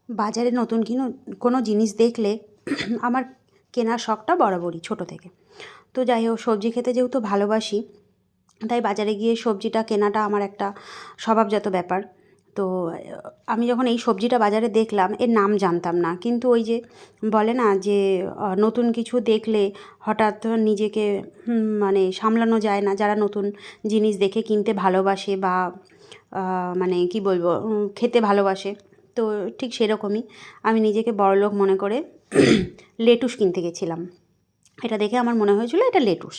বাজারে নতুন কোনো জিনিস দেখলে আমার কেনার শখটা বরাবরই ছোটো থেকে। তো যাই হোক, সবজি খেতে যেহেতু ভালোবাসি, তাই বাজারে গিয়ে সবজিটা কেনাটা আমার একটা স্বভাবজাত ব্যাপার। তো আমি যখন এই সবজিটা বাজারে দেখলাম, এর নাম জানতাম না, কিন্তু ওই যে বলে না যে নতুন কিছু দেখলে হঠাৎ নিজেকে মানে সামলানো যায় না। যারা নতুন জিনিস দেখে কিনতে ভালোবাসে বা মানে কি বলবো, খেতে ভালোবাসে, তো ঠিক সেরকমই আমি নিজেকে বড়লোক মনে করে লেটুস কিনতে গেছিলাম। এটা দেখে আমার মনে হয়েছিল এটা লেটুস।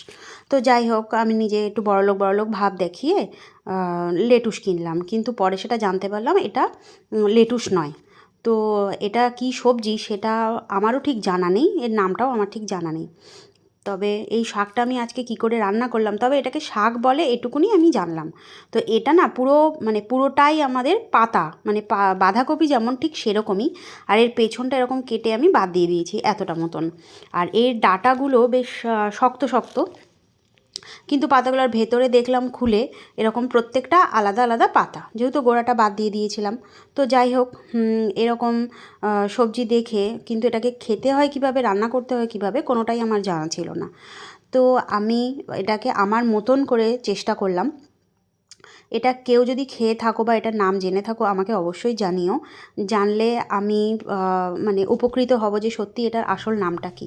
তো যাই হোক, আমি নিজে একটু বড়লোক বড়লোক ভাব দেখিয়ে লেটুস কিনলাম, কিন্তু পরে সেটা জানতে পারলাম এটা লেটুস নয়। তো এটা কী সবজি সেটা আমারও ঠিক জানা নেই, এর নামটাও আমার ঠিক জানা নেই। তবে এই শাকটা আমি আজকে কী করে রান্না করলাম, তবে এটাকে শাক বলে এটুকুনি আমি জানলাম। তো এটা না পুরোটাই আমাদের পাতা, মানে বাঁধাকপি যেমন ঠিক সেরকমই। আর এর পেছনটা এরকম কেটে আমি বাদ দিয়ে দিয়েছি এতটা মতন। আর এর ডাঁটাগুলো বেশ শক্ত শক্ত, কিন্তু পাতাগুলোর ভেতরে দেখলাম খুলে এরকম প্রত্যেকটা আলাদা আলাদা পাতা, যেহেতু গোড়াটা বাদ দিয়ে দিয়েছিলাম। তো যাই হোক, এরকম সবজি দেখে কিন্তু এটাকে খেতে হয় কীভাবে, রান্না করতে হয় কীভাবে, কোনোটাই আমার জানা ছিল না। তো আমি এটাকে আমার মতন করে চেষ্টা করলাম। এটা কেউ যদি খেয়ে থাকো বা এটার নাম জেনে থাকো আমাকে অবশ্যই জানিও। জানলে আমি মানে উপকৃত হব যে সত্যি এটার আসল নামটা কী।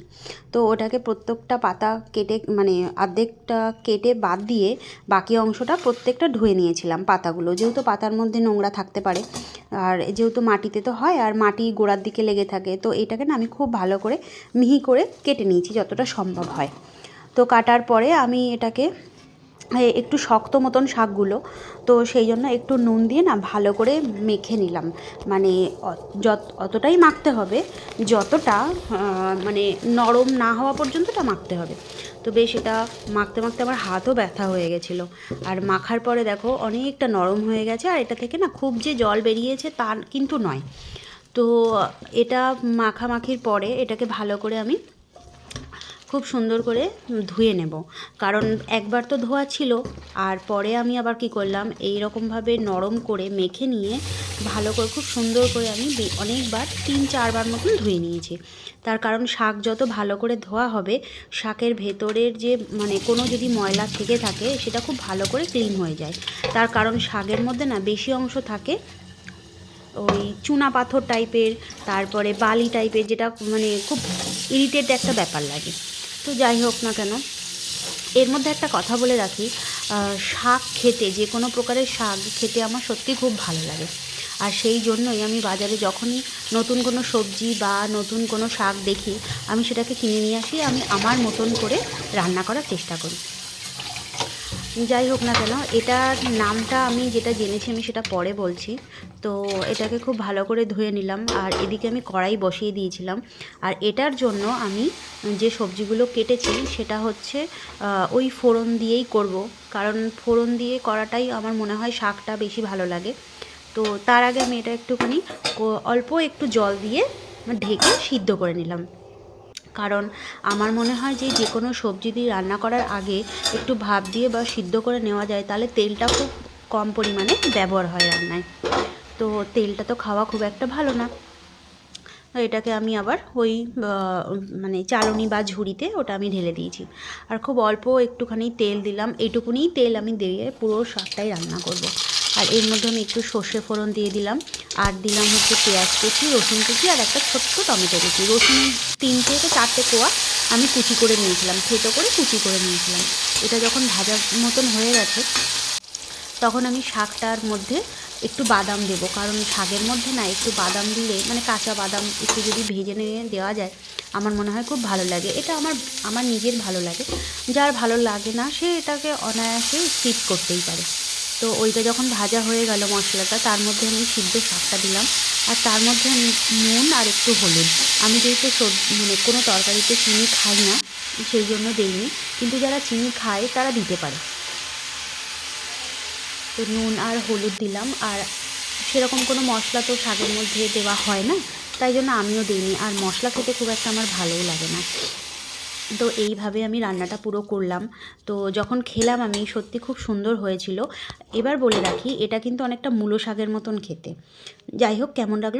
তো ওটাকে প্রত্যেকটা পাতা কেটে, মানে অর্ধেকটা কেটে বাদ দিয়ে বাকি অংশটা প্রত্যেকটা ধুয়ে নিয়েছিলাম পাতাগুলো, যেহেতু পাতার মধ্যে নোংরা থাকতে পারে, আর যেহেতু মাটিতে তো হয় আর মাটি গোড়ার দিকে লেগে থাকে। তো এটাকে না আমি খুব ভালো করে মিহি করে কেটে নিয়েছি যতটা সম্ভব হয়। তো কাটার পরে আমি এটাকে একটু শক্ত মতন শাকগুলো, তো সেই জন্য একটু নুন দিয়ে না ভালো করে মেখে নিলাম। মানে অতটাই মাখতে হবে যতটা মানে নরম না হওয়া পর্যন্তটা মাখতে হবে। তো বেশ এটা মাখতে মাখতে আমার হাতও ব্যথা হয়ে গেছিলো। আর মাখার পরে দেখো অনেকটা নরম হয়ে গেছে, আর এটা থেকে না খুব যে জল বেরিয়েছে তা কিন্তু নয়। তো এটা মাখামাখির পরে এটাকে ভালো করে আমি খুব সুন্দর করে ধুয়ে নেব, কারণ একবার তো ধোয়া ছিল। আর পরে আমি আবার কি করলাম, এই রকমভাবে নরম করে মেখে নিয়ে ভালো করে খুব সুন্দর করে আমি অনেকবার 3-4 বার মতন ধুয়ে নিয়েছি। তার কারণ শাক যত ভালো করে ধোয়া হবে, শাকের ভেতরের যে মানে কোনো যদি ময়লা থেকে থাকে সেটা খুব ভালো করে ক্লিন হয়ে যায়। তার কারণ শাকের মধ্যে না বেশি অংশ থাকে ওই চুনা পাথর টাইপের, তারপরে বালি টাইপের, যেটা মানে খুব ইরিটেট একটা ব্যাপার লাগে। তো যাই হোক না কেন, এর মধ্যে একটা কথা বলে রাখি, শাক খেতে, যে কোনো প্রকারের শাক খেতে আমার সত্যি খুব ভালো লাগে। আর সেই জন্যই আমি বাজারে যখনই নতুন কোনো সবজি বা নতুন কোনো শাক দেখি, আমি সেটাকে কিনে নিয়ে আসি, আমি আমার মতন করে রান্না করার চেষ্টা করি। যাই হোক না কেন, এটার নামটা আমি যেটা জেনেছি আমি সেটা পরে বলছি। তো এটাকে খুব ভালো করে ধুয়ে নিলাম, আর এদিকে আমি কড়াই বসিয়ে দিয়েছিলাম। আর এটার জন্য আমি যে সবজিগুলো কেটেছি সেটা হচ্ছে ওই ফোড়ন দিয়েই করব, কারণ ফোড়ন দিয়ে করাটাই আমার মনে হয় শাকটা বেশি ভালো লাগে। তো তার আগে আমি এটা একটুখানি অল্প একটু জল দিয়ে ঢেকে সিদ্ধ করে নিলাম, কারণ আমার মনে হয় যে কোনো সবজি দিয়ে রান্না করার আগে একটু ভাপ দিয়ে বা সিদ্ধ করে নেওয়া যায়, তাহলে তেলটা খুব কম পরিমাণে ব্যবহার হয় রান্নায়। তো তেলটা তো খাওয়া খুব একটা ভালো না। এটাকে আমি আবার ওই মানে চালনি বা ঝুড়িতে ওটা আমি ঢেলে দিয়েছি, আর খুব অল্প একটুখানি তেল দিলাম, এইটুকুনি তেল আমি দিয়ে পুরো শাকটাই রান্না করব। আর এর মধ্যে আমি একটু সর্ষে ফোড়ন দিয়ে দিলাম, আর দিলাম হচ্ছে পেঁয়াজ কুচি, রসুন কুচি, আর একটা ছোট্ট টমেটো কুচি। রসুন 3 থেকে 4টে কোয়া আমি কুচি করে নিয়েছিলাম, থেতো করে কুচি করে নিয়েছিলাম। এটা যখন ভাজা মতন হয়ে গেছে, তখন আমি শাকটার মধ্যে একটু বাদাম দেবো, কারণ শাকের মধ্যে না একটু বাদাম দিলে, মানে কাঁচা বাদাম একটু যদি ভেজে নিয়ে দেওয়া যায়, আমার মনে হয় খুব ভালো লাগে। এটা আমার নিজের ভালো লাগে, যার ভালো লাগে না সে এটাকে অনায়াসে স্কিপ করতেই পারে। তো ওইটা যখন ভাজা হয়ে গেল মশলাটা, তার মধ্যে আমি সিদ্ধ শাকটা দিলাম, আর তার মধ্যে আমি নুন আর একটু হলুদ। আমি যেহেতু মানে কোনো তরকারিতে চিনি খাই না, সেই জন্য দিইনি, কিন্তু যারা চিনি খায় তারা দিতে পারে। তো নুন আর হলুদ দিলাম, আর সেরকম কোনো মশলা তো শাকের মধ্যে দেওয়া হয় না, তাই জন্য আমিও দিইনি। আর মশলা খেতে খুব একটা আমার ভালোও লাগে না। তো এইভাবে আমি রান্নাটা পুরো করলাম। তো যখন খেলাম আমি, সত্যি খুব সুন্দর হয়েছিল। এবার বলে রাখি, এটা কিন্তু অনেকটা মূলো শাকের মতন খেতে। যাই হোক, কেমন লাগলো